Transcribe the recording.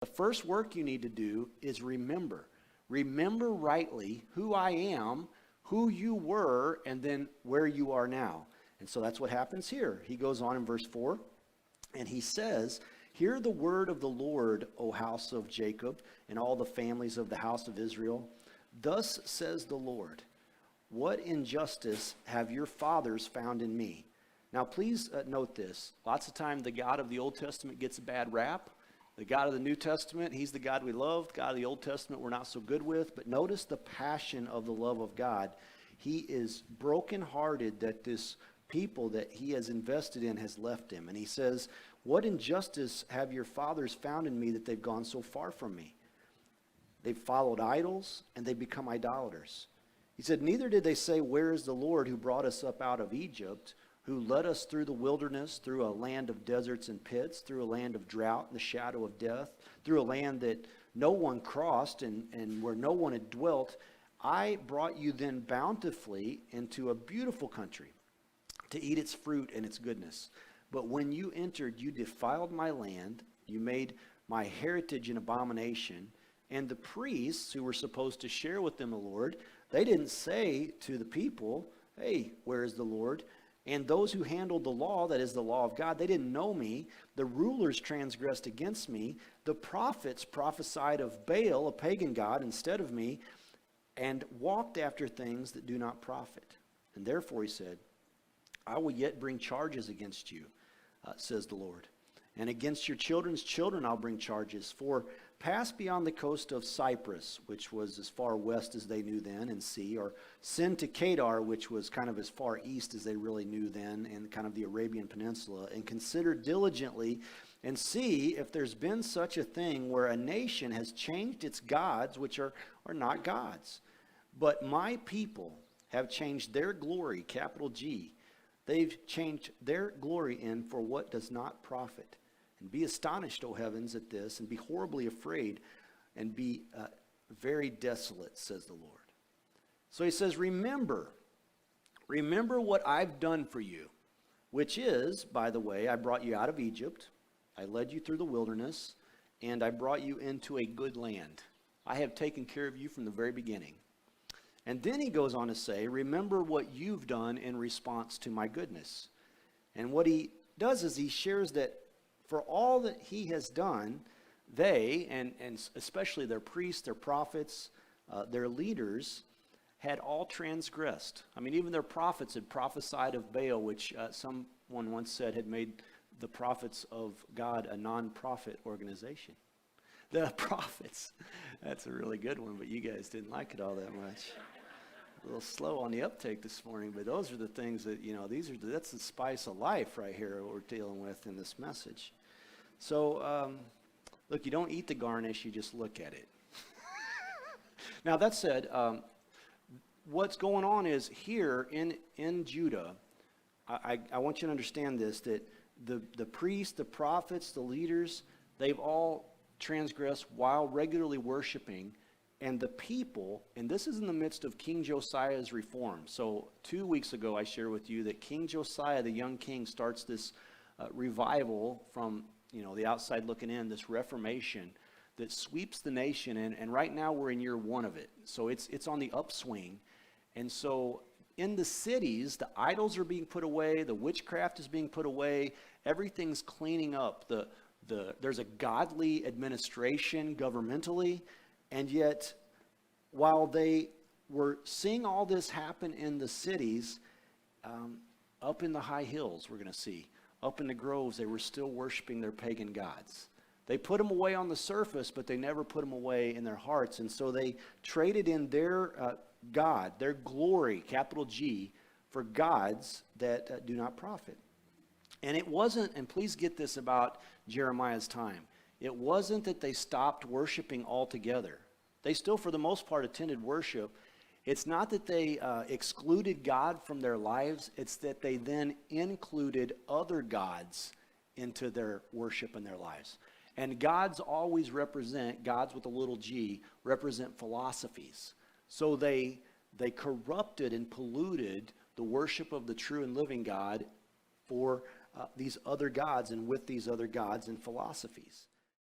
The first work you need to do is remember. Remember rightly who I am, who you were, and then where you are now. And so that's what happens here. He goes on in verse 4, and he says, hear the word of the Lord, O house of Jacob, and all the families of the house of Israel. Thus says the Lord, what injustice have your fathers found in me? Now please note this. Lots of time the God of the Old Testament gets a bad rap. The God of the New Testament, he's the God we love. The God of the Old Testament we're not so good with. But notice the passion of the love of God. He is brokenhearted that this people that he has invested in has left him. And he says, what injustice have your fathers found in me that they've gone so far from me? They've followed idols and they've become idolaters. He said, neither did they say, where is the Lord who brought us up out of Egypt, who led us through the wilderness, through a land of deserts and pits, through a land of drought and the shadow of death, through a land that no one crossed and where no one had dwelt. I brought you then bountifully into a beautiful country to eat its fruit and its goodness. But when you entered, you defiled my land, you made my heritage an abomination, and the priests who were supposed to share with them the Lord, they didn't say to the people, hey, where is the Lord? And those who handled the law, that is the law of God, they didn't know me. The rulers transgressed against me. The prophets prophesied of Baal, a pagan god, instead of me, and walked after things that do not profit. And therefore he said, I will yet bring charges against you, says the Lord. And against your children's children I'll bring charges. For pass beyond the coast of Cyprus, which was as far west as they knew then, and sea, or send to Kedar, which was kind of as far east as they really knew then, and kind of the Arabian Peninsula, and consider diligently and see if there's been such a thing where a nation has changed its gods, which are not gods. But my people have changed their glory, capital G. They've changed their glory in for what does not profit. And be astonished, O heavens, at this, and be horribly afraid, and be very desolate, says the Lord. So he says, remember what I've done for you, which is, by the way, I brought you out of Egypt, I led you through the wilderness, and I brought you into a good land. I have taken care of you from the very beginning. And then he goes on to say, remember what you've done in response to my goodness. And what he does is he shares that for all that he has done, they, and especially their priests, their prophets, their leaders, had all transgressed. I mean, even their prophets had prophesied of Baal, which someone once said had made the prophets of God a non-profit organization. The prophets. That's a really good one, but you guys didn't like it all that much. A little slow on the uptake this morning, but those are the things that, that's the spice of life right here, what we're dealing with in this message. So, look, you don't eat the garnish, you just look at it. Now, that said, what's going on is here in Judah, I want you to understand this, that the priests, the prophets, the leaders, they've all transgressed while regularly worshiping, and the people, and this is in the midst of King Josiah's reform. So 2 weeks ago I shared with you that King Josiah, the young king, starts this revival from the outside looking in, this reformation that sweeps the nation, and right now we're in year one of it. So it's on the upswing. And so in the cities, the idols are being put away, the witchcraft is being put away, everything's cleaning up. There's a godly administration governmentally, and yet while they were seeing all this happen in the cities, up in the high hills, we're going to see, up in the groves, they were still worshiping their pagan gods. They put them away on the surface, but they never put them away in their hearts. And so they traded in their God, their glory, capital G, for gods that do not profit. And it wasn't, and please get this about Jeremiah's time, it wasn't that they stopped worshiping altogether. They still, for the most part, attended worship. It's not that they excluded God from their lives. It's that they then included other gods into their worship in their lives. And gods always represent, gods with a little g, represent philosophies. So they corrupted and polluted the worship of the true and living God for these other gods and with these other gods and philosophies.